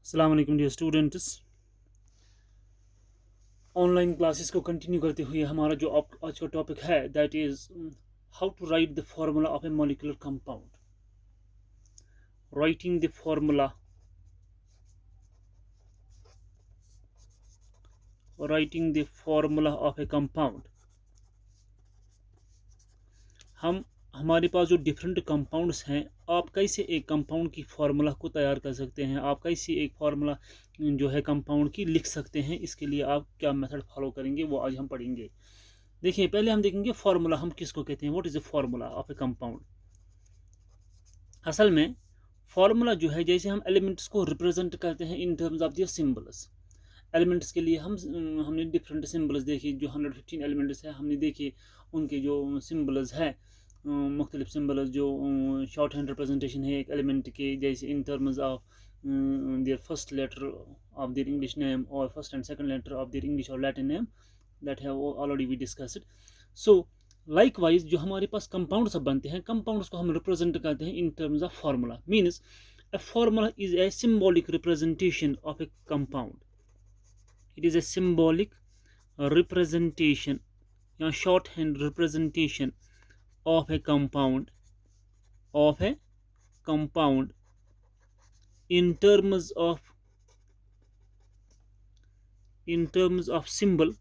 अस्सलाम वालेकुम dear students. Online classes को कंटिन्यू करते हुए हमारा जो आज का टॉपिक है that is how to write the formula of a molecular compound. Writing the formula writing the formula of a compound. हम हमारे पास जो डिफरेंट कंपाउंड्स हैं, आप कैसे एक कंपाउंड की फार्मूला को तैयार कर सकते हैं, आप कैसे एक फार्मूला जो है कंपाउंड की लिख सकते हैं, इसके लिए आप क्या मेथड फॉलो करेंगे वो आज हम पढ़ेंगे। देखिए, पहले हम देखेंगे फार्मूला हम किसको कहते हैं, what is the formula of a compound. असल में फार्मूला जो है, जैसे हम एलिमेंट्स को रिप्रेजेंट करते हैं in terms of their symbols. Elements के लिए हमने डिफरेंट सिंबल्स देखी, जो 115 एलिमेंट्स है हमने देखे, उनके जो सिंबल्स है मुख्तलिफ सिंबल्स, जो शॉर्ट हैंड रिप्रेजेंटेशन है एक एलिमेंट के, जैसे in terms of their first letter of their English name और first and second letter of their English और Latin name, that have already we discussed. So likewise जो हमारे पास compound सब बनते हैं, कंपाउंड्स को हम रिप्रेजेंट करते हैं in terms of formula. Means a formula is a symbolic representation of a compound. It is a symbolic representation या shorthand representation of a compound of a compound in terms of symbols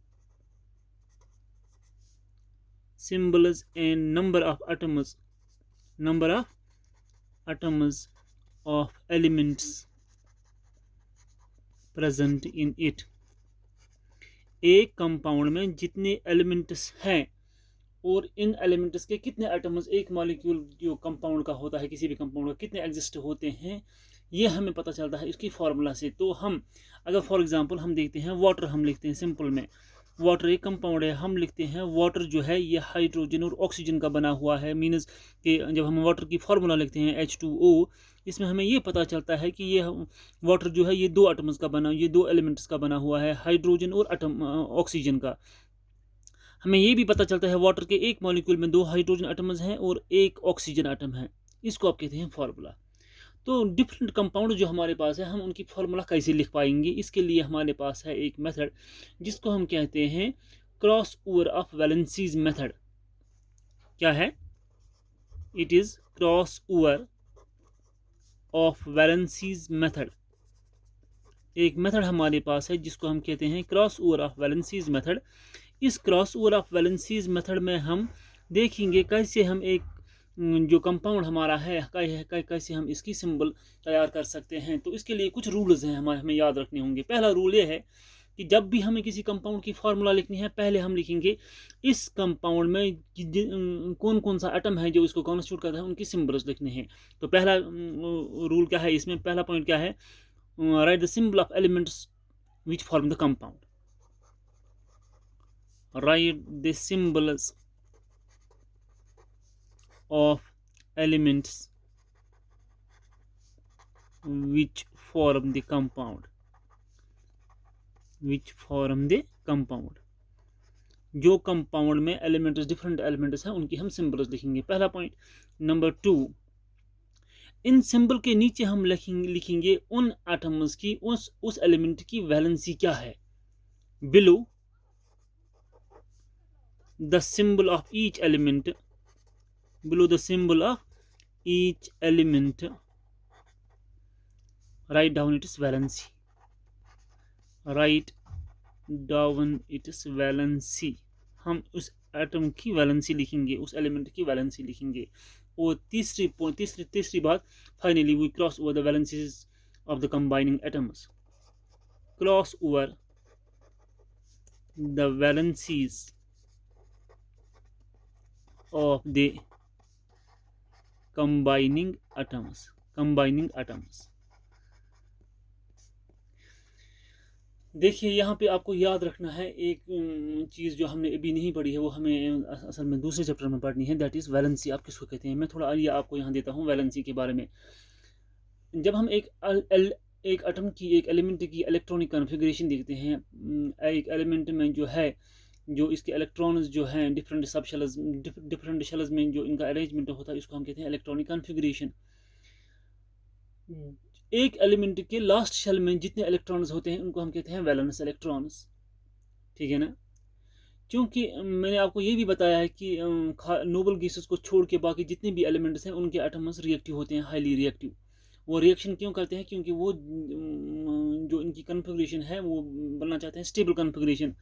and number of atoms of elements present in it। एक compound में जितने elements हैं और इन elements के कितने atoms, एक molecule जो कंपाउंड का होता है, किसी भी कंपाउंड का कितने एग्जिस्ट होते हैं, ये हमें पता चलता है इसकी फार्मूला से। तो हम अगर फॉर एग्जांपल हम देखते हैं वाटर, हम लिखते हैं सिंपल में वाटर एक कंपाउंड है, हम लिखते हैं वाटर जो है ये हाइड्रोजन और ऑक्सीजन का बना हुआ है। मीन्स कि जब हम वाटर की फार्मूला लिखते हैं H2O, इसमें हमें ये पता चलता है कि ये वाटर जो है ये दो एटम्स का बना, ये दो एलिमेंट्स का बना हुआ है, हाइड्रोजन और ऑक्सीजन का। हमें ये भी पता चलता है वाटर के एक मॉलिक्यूल में दो हाइड्रोजन एटम्स हैं और एक ऑक्सीजन एटम है। इसको आप कहते हैं फार्मूला। तो डिफरेंट कंपाउंड जो हमारे पास है, हम उनकी फार्मूला कैसे लिख पाएंगे, इसके लिए हमारे पास है एक मेथड जिसको हम कहते हैं cross over of valencies method. क्या है? It is cross over of valencies method. एक मेथड हमारे पास है जिसको हम कहते हैं cross over of valencies method. इस cross over of valencies method में हम देखेंगे कैसे हम एक जो कंपाउंड हमारा है कैसे हम इसकी सिंबल तैयार कर सकते हैं। तो इसके लिए कुछ रूल्स हैं हमें याद रखने होंगे। पहला रूल ये है कि जब भी हमें किसी कंपाउंड की फार्मूला लिखनी है, पहले हम लिखेंगे इस कंपाउंड में कौन कौन सा एटम है जो इसको कॉन्स्टिट्यूट करता है, उनकी सिंबल्स लिखने हैं। तो पहला रूल क्या है, इसमें पहला पॉइंट क्या है, right the symbol of elements which form the compound. write the symbols of elements which form the compound जो कंपाउंड में एलिमेंट्स, डिफरेंट एलिमेंट्स हैं, उनकी हम सिंबल्स लिखेंगे। पहला पॉइंट। नंबर 2, इन सिंबल के नीचे हम लिखेंगे उन एटम्स की, उस एलिमेंट की वैलेंसी क्या है। Below the symbol of each element, below the symbol of each element write down its valency, write down its valency। हम उस एटम की वैलेंसी लिखेंगे, उस एलिमेंट की वैलेंसी लिखेंगे। और तीसरी बात, finally we cross over the valencies of the combining atoms. Cross over the valencies of the combining atoms। देखिए, यहाँ पे आपको याद रखना है एक चीज़ जो हमने अभी नहीं पढ़ी है, वो हमें असल में दूसरे चैप्टर में पढ़नी है, दैट इज़ वैलेंसी। आप किसको कहते हैं, मैं थोड़ा आइडिया आपको यहाँ देता हूँ वैलेंसी के बारे में। जब हम एक एटम की, एक एलिमेंट की इलेक्ट्रॉनिक कॉन्फ़िगरेशन देखते हैं, एक एलिमेंट में जो है, जो इसके इलेक्ट्रॉन्स जो हैं डिफरेंट शेल्स में जो इनका अरेंजमेंट होता है, इसको हम कहते हैं इलेक्ट्रॉनिक कॉन्फ़िगरेशन। एक एलिमेंट के लास्ट शेल में जितने इलेक्ट्रॉन्स होते हैं उनको हम कहते हैं वैलेंस इलेक्ट्रॉन्स, ठीक है ना। क्योंकि मैंने आपको ये भी बताया है कि नोबल गैसेस को छोड़ के बाकी जितने भी एलिमेंट्स हैं उनके एटम्स रिएक्टिव होते हैं, हाईली रिएक्टिव। वो रिएक्शन क्यों करते हैं? क्योंकि वो जो इनकी कन्फिग्रेशन है वो बनना चाहते हैं स्टेबल कन्फिग्रेशन।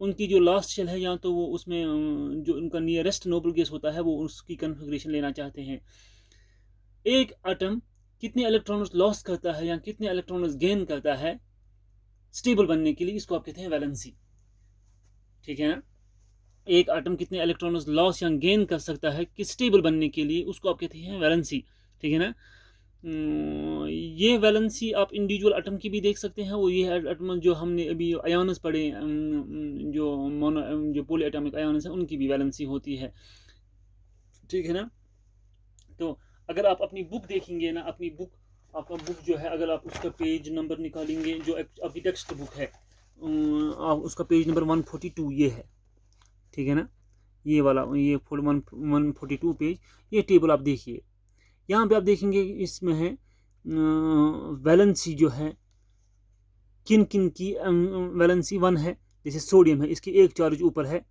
उनकी जो लास्ट शेल है या तो वो उसमें जो उनका नियरेस्ट नोबल गैस होता है वो उसकी कन्फिग्रेशन लेना चाहते हैं। एक एटम कितने इलेक्ट्रॉन्स लॉस करता है या कितने इलेक्ट्रॉन्स गेन करता है स्टेबल बनने के लिए, इसको आप कहते हैं वैलेंसी, ठीक है ना। एक एटम कितने इलेक्ट्रॉन्स लॉस या गेन कर सकता है कि स्टेबल बनने के लिए, उसको आप कहते हैं वैलेंसी, ठीक है ना। ये वैलेंसी आप इंडिविजुअल एटम की भी देख सकते हैं। वो ये एटम जो हमने अभी आयन्स पढ़े, जो पोली एटॉमिक आयन्स हैं उनकी भी वैलेंसी होती है, ठीक है ना। तो अगर आप अपनी बुक देखेंगे ना, अपनी बुक, आपका बुक जो है, अगर आप उसका पेज नंबर निकालेंगे, जो आपकी टेक्स्ट बुक है, आप उसका पेज नंबर 142 ये है, ठीक है ना। ये वाला ये 142 पेज, ये टेबल आप देखिए। यहाँ पे आप देखेंगे इसमें है वैलेंसी जो है किन किन की। वैलेंसी 1 है, जैसे सोडियम है, इसकी एक चार्ज ऊपर है,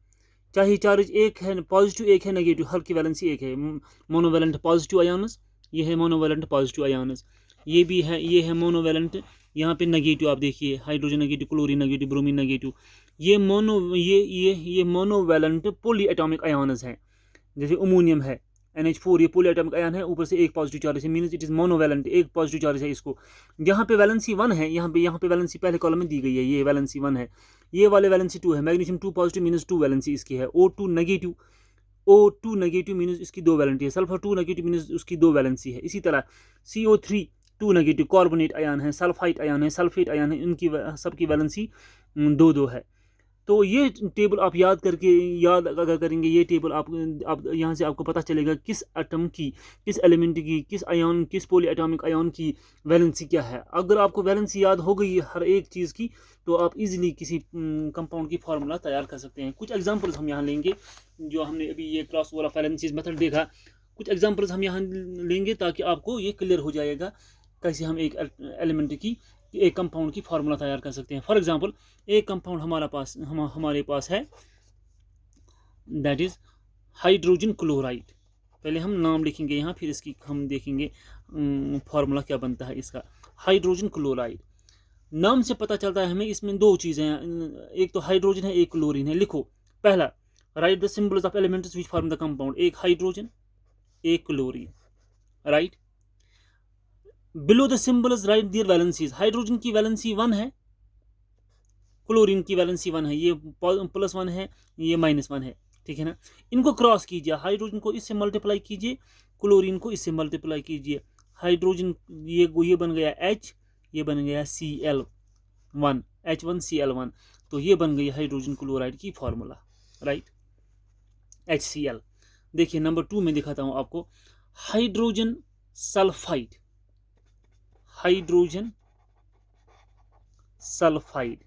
चाहे चार्ज एक है पॉजिटिव एक है नेगेटिव, हर की वैलेंसी एक है। मोनोवैलेंट पॉजिटिव आयन्स, ये है मोनोवैलेंट पॉजिटिव आयन्स। ये भी है, ये है मोनोवैलेंट। यहाँ पे नेगेटिव आप देखिए, hydrogen negative, chlorine negative, bromine negative. ये मोनोवैलेंट पॉली एटॉमिक आयन्स हैं। जैसे अमोनियम है NH4, ये पॉली एटॉमिक आयन है, ऊपर से एक पॉजिटिव चार्ज है, मीन्स इट इज मोनोवैलेंट, एक पॉजिटिव चार्ज है इसको। यहाँ पे वैलेंसी 1 है, यहाँ पे वैलेंसी पहले कॉलम में दी गई है, ये वैलेंसी 1 है। ये वाले वैलेंसी 2 है। मैग्नीशियम 2 पॉजिटिव मीन्स 2 वैलेंसी इसकी है। O2 नेगेटिव मीन्स इसकी 2 वैलेंसी है। सल्फर 2 नेगेटिव मीन्स उसकी 2 वैलेंसी है। इसी तरह CO3 2 नेगेटिव कार्बोनेट आयन है, सल्फाइट आयन है, सल्फेट आयन है, इनकी सबकी वैलेंसी 2-2 है। तो ये टेबल आप याद अगर करेंगे, ये टेबल आप यहाँ से आपको पता चलेगा किस एटम की, किस एलिमेंट की, किस आयन, किस पॉली एटॉमिक आयन की वैलेंसी क्या है। अगर आपको वैलेंसी याद हो गई हर एक चीज़ की, तो आप इजीली किसी कंपाउंड की फार्मूला तैयार कर सकते हैं। कुछ एग्जांपल्स हम यहाँ लेंगे, जो हमने अभी ये cross over of valencies method देखा, कुछ एग्जांपल्स हम यहाँ लेंगे ताकि आपको ये क्लियर हो जाएगा कैसे हम एक एलिमेंट की, एक कंपाउंड की फार्मूला तैयार कर सकते हैं। फॉर एग्जांपल, एक कंपाउंड हमारे पास है, दैट इज हाइड्रोजन क्लोराइड। पहले हम नाम लिखेंगे यहाँ, फिर इसकी हम देखेंगे फार्मूला क्या बनता है इसका। हाइड्रोजन क्लोराइड, नाम से पता चलता है हमें इसमें 2 चीज़ें हैं, एक तो हाइड्रोजन है, एक क्लोरीन है। लिखो पहला, write the symbols of elements which form the compound. एक हाइड्रोजन, एक chlorine, right. Below the symbols write their valencies. Hydrogen की वैलेंसी 1 है, क्लोरीन की वैलेंसी 1 है, ये +1 है, ये -1 है, ठीक है ना। इनको क्रॉस कीजिए, हाइड्रोजन को इससे मल्टीप्लाई कीजिए, क्लोरीन को इससे मल्टीप्लाई कीजिए। हाइड्रोजन ये बन गया H, ये बन गया Cl1, H1Cl1। तो ये बन गई हाइड्रोजन क्लोराइड की फार्मूला, राइट, HCl। देखिए नंबर 2 में दिखाता हूं आपको, hydrogen sulphide. Hydrogen sulphide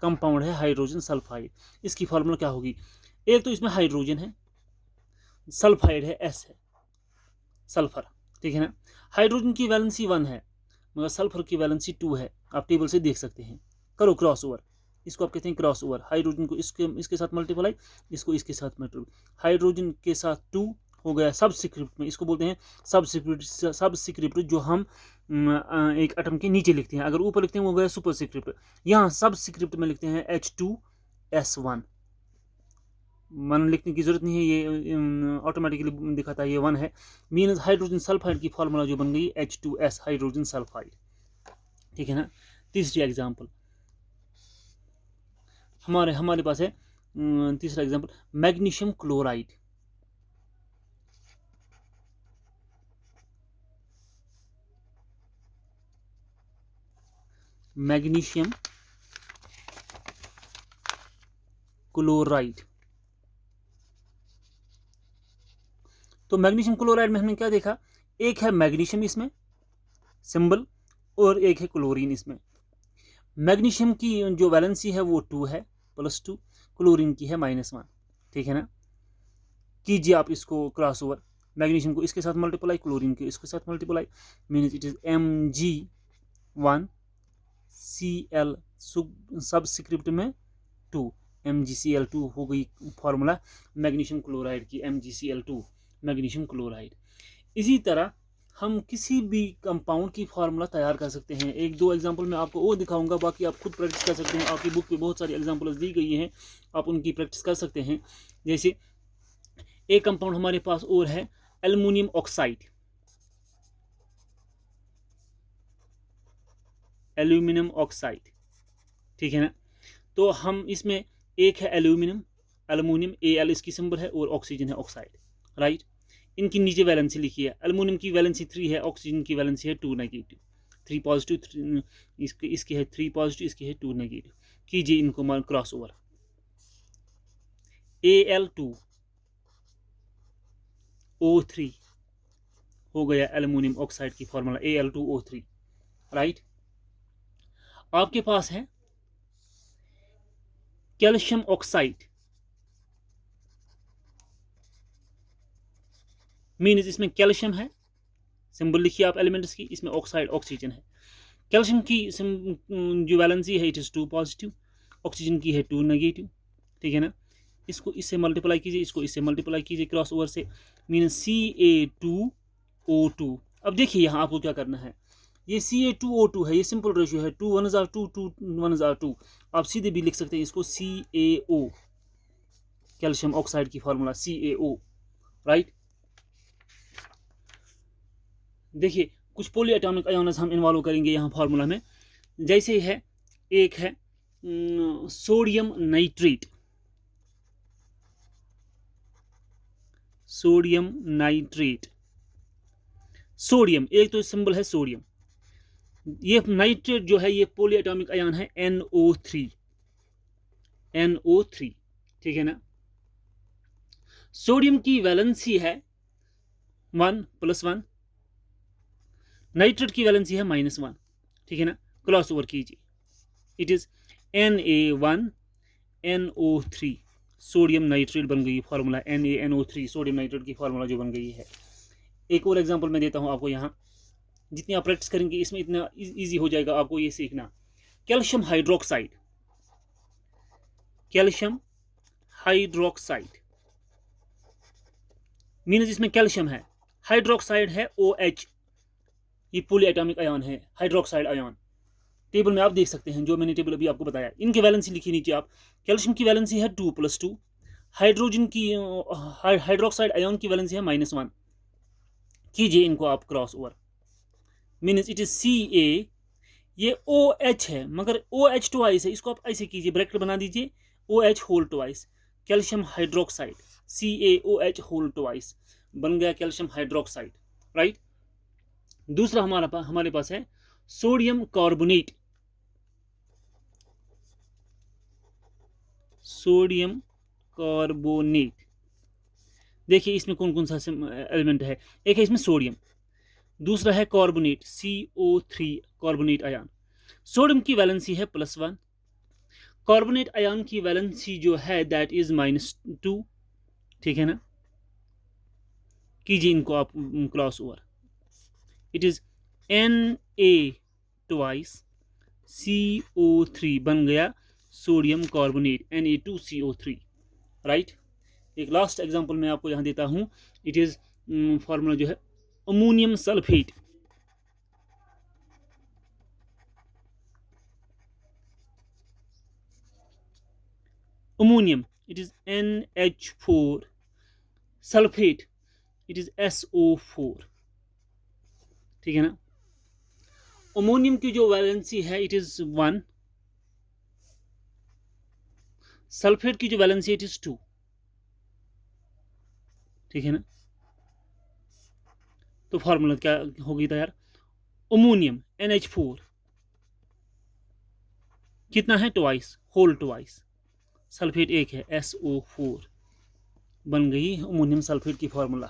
compound है, हाइड्रोजन सल्फाइड। इसकी फार्मूला क्या होगी? एक तो इसमें हाइड्रोजन है, सल्फाइड है, S है, सल्फर, ठीक है ना। हाइड्रोजन की वैलेंसी 1 है, मगर सल्फर की वैलेंसी 2 है। आप टेबल से देख सकते हैं। करो क्रॉस ओवर, इसको आप कहते हैं क्रॉस ओवर। हाइड्रोजन को इसके साथ मल्टीप्लाई, इसको इसके साथ मल्टीप्लाई। हाइड्रोजन के साथ 2 हो गया सबस्क्रिप्ट में, इसको बोलते हैं सबस्क्रिप्ट जो हम एक एटम के नीचे लिखते हैं। अगर ऊपर लिखते हैं वो गया सुपरस्क्रिप्ट। यहाँ सबस्क्रिप्ट में लिखते हैं H2S1। 1 लिखने की जरूरत नहीं है, ये ऑटोमेटिकली दिखाता है ये 1 है। मीन्स हाइड्रोजन सल्फाइड की फार्मूला जो बन गई H2S, हाइड्रोजन सल्फाइड, ठीक है ना। तीसरी एग्जाम्पल हमारे पास है, तीसरा example magnesium chloride. Magnesium chloride. तो मैग्नीशियम क्लोराइड में हमने क्या देखा, एक है मैग्नीशियम इसमें सिंबल, और एक है क्लोरीन इसमें। मैग्नीशियम की जो वैलेंसी है वो 2 है, +2, क्लोरीन की है -1, ठीक है ना। कीजिए आप इसको क्रॉस ओवर। मैग्नीशियम को इसके साथ मल्टीप्लाई, क्लोरीन को इसके साथ multiply, means it is Mg1Cl subscript में 2, MgCl2 हो गई फार्मूला मैग्नीशियम क्लोराइड की, MgCl2 मैग्नीशियम क्लोराइड। इसी तरह हम किसी भी कंपाउंड की फार्मूला तैयार कर सकते हैं। एक दो एग्जांपल मैं आपको और दिखाऊंगा, बाकी आप खुद प्रैक्टिस कर सकते हैं। आपकी बुक पे बहुत सारी एग्जांपल्स दी गई हैं, आप उनकी प्रैक्टिस कर सकते हैं। जैसे एक कंपाउंड हमारे पास और है एल्युमिनियम ऑक्साइड, एल्यूमिनियम ऑक्साइड, ठीक है ना। तो हम इसमें एक है एल्यूमिनियम, एल्युमिनियम Al इसकी सिंबल है, और ऑक्सीजन है ऑक्साइड, राइट। इनकी नीचे वैलेंसी लिखी है। एल्युमिनियम की वैलेंसी 3 है, ऑक्सीजन की वैलेंसी है 2 नेगेटिव, 3 पॉजिटिव, इसकी है 3 पॉजिटिव, इसकी है 2 नेगेटिव। कीजिए इनको क्रॉस ओवर, Al2O3 हो गया एल्युमिनियम ऑक्साइड की फार्मूला Al2O3, राइट। आपके पास है कैल्शियम ऑक्साइड, मीन्स इसमें कैल्शियम है, सिंबल लिखिए आप एलिमेंट्स की, इसमें ऑक्साइड ऑक्सीजन है। कैल्शियम की जो वैलेंसी है इट इज 2 पॉजिटिव, ऑक्सीजन की है 2 नेगेटिव, ठीक है ना। इसको इससे मल्टीप्लाई कीजिए, इसको इससे मल्टीप्लाई कीजिए क्रॉस ओवर से, मीन्स Ca2O2। अब देखिए यहाँ आपको क्या करना है, ये Ca2O2 है, ये सिंपल रेशियो है, 2 1 are 2, 2 1 are 2। आप सीधे भी लिख सकते हैं इसको CaO, कैल्शियम ऑक्साइड की फार्मूला CaO, राइट। देखिए कुछ पॉली एटॉमिक आयोन्स हम इन्वॉल्व करेंगे यहाँ फार्मूला में। जैसे है एक है sodium nitrate, sodium nitrate, sodium एक तो सिंबल है सोडियम, ये नाइट्रेट जो है ये पॉली एटॉमिक आयन है NO3, NO3, ठीक है ना। सोडियम की वैलेंसी है 1 +1, नाइट्रेट की वैलेंसी है -1, ठीक है ना। क्रॉस ओवर कीजिए, it is Na1NO3, sodium nitrate बन गई फार्मूला, NaNO3 सोडियम नाइट्रेट की फार्मूला जो बन गई है। एक और एग्जांपल मैं देता हूं आपको यहाँ, जितनी आप प्रैक्टिस करेंगे इसमें इतना इजी हो जाएगा आपको ये सीखना। Calcium hydroxide, calcium hydroxide means इसमें कैल्शियम है, हाइड्रोक्साइड है OH, ये पॉली एटॉमिक आयन है, हाइड्रोक्साइड आयन। टेबल में आप देख सकते हैं जो मैंने टेबल अभी आपको बताया, इनकी वैलेंसी लिखिए नीचे आप। कैल्शियम की वैलेंसी है 2 + 2, हाइड्रोजन की हाइड्रोक्साइड आयन की वैलेंसी है -1। कीजिए इनको आप cross over, means it is Ca, ये OH है मगर OH ट्वाइस है, इसको आप ऐसे कीजिए, ब्रैकेट बना दीजिए, OH whole twice, calcium hydroxide CaOH whole twice बन गया कैल्शियम हाइड्रोक्साइड, राइट। दूसरा हमारे पास है सोडियम कार्बोनेट, सोडियम कार्बोनेट। देखिए इसमें कौन कौन सा एलिमेंट है, एक है इसमें सोडियम, दूसरा है carbonate CO3 carbonate ion. Sodium की वैलेंसी है +1, कार्बोनेट आयन की वैलेंसी जो है दैट इज -2, ठीक है ना। कीजिए इनको आप cross over, it is Na twice CO3 बन गया सोडियम कार्बोनेट Na2CO3, राइट। एक लास्ट एग्जांपल मैं आपको यहां देता हूं, इट इज फार्मूला जो है ammonium sulphate, ammonium it is NH4, sulphate it is SO4, ठीक है ना। अमोनियम की जो वैलेंसी है इट इज 1, सल्फेट की जो वैलेंसी इट इज 2, ठीक है ना। तो फार्मूला क्या होगी तैयार, अमोनियम NH4 कितना है ट्वाइस, होल ट्वाइस, सल्फेट एक है SO4, बन गई अमोनियम सल्फेट की फार्मूला,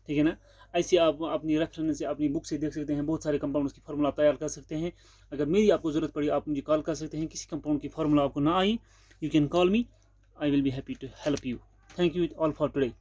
ठीक है ना। ऐसे आप अपनी रेफरेंस से अपनी बुक से देख सकते हैं, बहुत सारे कंपाउंड्स की फार्मूला आप तैयार कर सकते हैं। अगर मेरी आपको ज़रूरत पड़ी आप मुझे कॉल कर सकते हैं, किसी कंपाउंड की फार्मूला आपको ना I you can call me, I will be happy to help you. Thank you all for today.